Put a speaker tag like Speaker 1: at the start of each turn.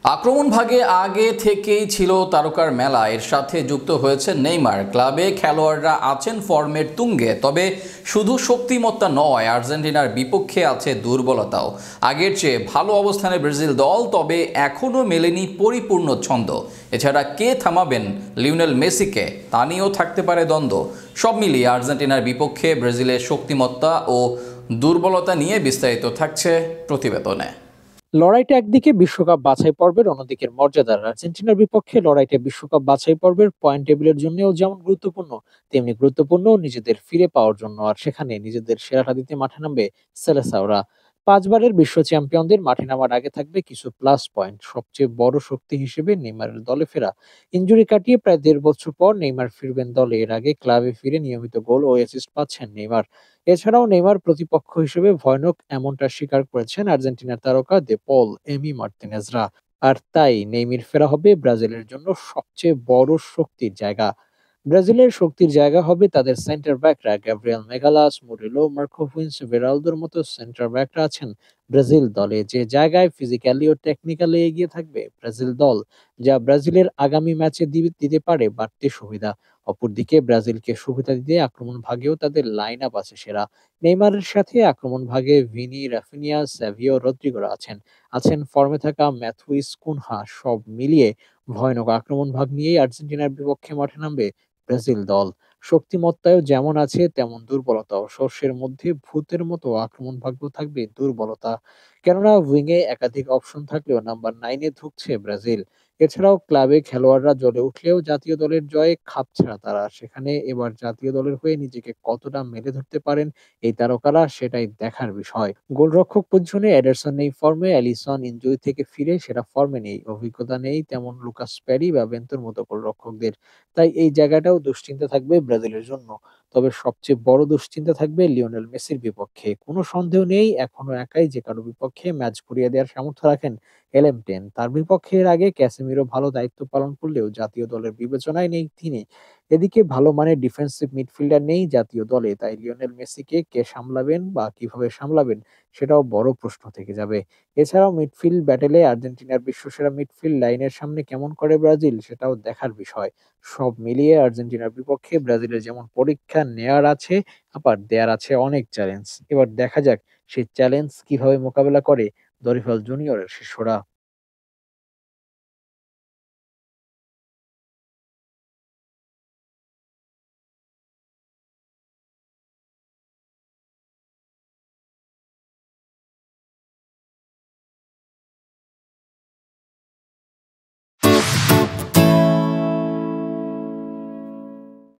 Speaker 1: আক্রমণ ভাগে আগে থেকেই ছিল তারকার মেলা। এর সাথে যুক্ত হয়েছে নেইমার। ক্লাবে খেলোয়াড়রা আছেন ফর্মের তুঙ্গে, তবে শুধু শক্তিমত্তা নয়, আর্জেন্টিনার বিপক্ষে আছে দুর্বলতাও। আগের চেয়ে ভালো অবস্থানে ব্রাজিল দল, তবে এখনও মেলেনি পরিপূর্ণ ছন্দ। এছাড়া কে থামাবেন লিওনেল মেসিকে, তা নিয়েও থাকতে পারে দ্বন্দ্ব। সব মিলিয়ে আর্জেন্টিনার বিপক্ষে ব্রাজিলের শক্তিমত্তা ও দুর্বলতা নিয়ে বিস্তারিত থাকছে প্রতিবেদনে।
Speaker 2: লড়াইটা একদিকে বিশ্বকাপ বাছাই পর্বের, অন্যদিকে মর্যাদার। আর্জেন্টিনার বিপক্ষে লড়াইটা বিশ্বকাপ বাছাই পর্বের পয়েন্ট টেবিলের জন্যও যেমন গুরুত্বপূর্ণ, তেমনি গুরুত্বপূর্ণ নিজেদের ফিরে পাওয়ার জন্য। আর সেখানে নিজেদের সেরাটা দিতে মাঠে নামবে সেলেসাওরা। 5 বারের বিশ্ব চ্যাম্পিয়নদের মাঠে নামার আগে থাকবে কিছু প্লাস পয়েন্ট। সবচেয়ে বড় শক্তি হিসেবে নেইমারের দলে ফেরা। ইনজুরি কাটিয়ে প্রায় 1.5 বছর পর নেইমার ফিরবেন দলে। এর আগে ক্লাবে ফিরে নিয়মিত গোল ও অ্যাসিস্ট পাচ্ছেন নেইমার। এছাড়াও নেইমার প্রতিপক্ষ হিসেবে ভয়ানক, এমনটা স্বীকার করেছেন আর্জেন্টিনার তারকা দে পল, এমি মার্তিনেজরা। আর তাই নেইমার ফেরা হবে ব্রাজিলের জন্য সবচেয়ে বড় শক্তির জায়গা। ব্রাজিলের শক্তির জায়গা হবে তাদের সেন্টার ব্যাকরা। গ্যাব্রিয়েল মেগালাস, মুরিলো মার্কোভিন্স, ভেরালদোর মতো সেন্টার ব্যাকরা আছেন ব্রাজিল দলে, যে জায়গায় ফিজিক্যালি ও টেকনিক্যালি এগিয়ে থাকবে ব্রাজিল দল, যা ব্রাজিলের আগামী ম্যাচে দিতে পারে বাড়তি সুবিধা। অপরদিকে ব্রাজিলকে সুবিধা দিতে আক্রমণ ভাগেও তাদের লাইন আপ আছে সেরা। নেইমারের সাথে আক্রমণ ভাগে ভিনি, রাফিনিয়া, সাভিও, রদ্রিগোরা আছেন। আছেন ফর্মে থাকা ম্যাথুইস, কুনহা। সব মিলিয়ে ভয়ানক আক্রমণ ভাগ নিয়েই আর্জেন্টিনার বিপক্ষে মাঠে নামবে ব্রাজিল দল। শক্তিমত্তায়ও যেমন আছে, তেমন দুর্বলতাও। শস্যের মধ্যে ভূতের মতো আক্রমণ ভাগ্যও থাকবে দুর্বলতা। কেননা উইংয়ে একাধিক অপশন থাকলেও নাম্বার 9-এ ধুঁকছে ব্রাজিল। এছাড়াও ক্লাবে খেলোয়াড়রা জ্বলে উঠলেও জাতীয় দলের জয়ে খাপছাড়া তারা। সেখানে এবার জাতীয় দলের হয়ে নিজেকে কতটা মেলে ধরতে পারেন এই তারকারা, সেটাই দেখার বিষয়। গোলরক্ষক পজিশনে এডারসন নেই ফর্মে, অ্যালিসন ইনজুরি থেকে ফিরে সেটা ফর্মে নেই, অভিজ্ঞতা নেই তেমন লুকাস প্যারি বা বেন্তোর মতো গোলরক্ষকদের। তাই এই জায়গাটাও দুশ্চিন্তা থাকবে ব্রাজিলের জন্য। তবে সবচেয়ে বড় দুশ্চিন্তা থাকবে লিওনেল মেসির বিপক্ষে। কোনো সন্দেহ নেই, এখনো একাই যে কারো বিপক্ষে ম্যাচ ঘুরিয়ে দেওয়ার সামর্থ্য রাখেন এলএম10। তার বিপক্ষে এর আগে ক্যাসেমিরো ভালো দায়িত্ব পালন করলেও জাতীয় দলের বিবেচনায় নেই তিনি। এদিকে ভালো মানের ডিফেন্সিভ মিডফিল্ডার নেই জাতীয় দলে। তাই লিওনেল মেসিকে কে সামলাবেন বা কিভাবে সামলাবেন, সেটাও বড় প্রশ্ন থেকে যাবে। এছাড়াও মিডফিল্ড ব্যাটেলে আর্জেন্টিনার বিশ্বসেরা মিডফিল্ড লাইনের সামনে কেমন করে ব্রাজিল, সেটাও দেখার বিষয়। সব মিলিয়ে আর্জেন্টিনার বিপক্ষে ব্রাজিলের যেমন পরীক্ষা নেয়ার আছে, আবার দেয়ার আছে অনেক চ্যালেঞ্জ। এবার দেখা যাক সেই চ্যালেঞ্জ কিভাবে মোকাবেলা করে দরিফাল জুনিয়রের শিষ্যরা।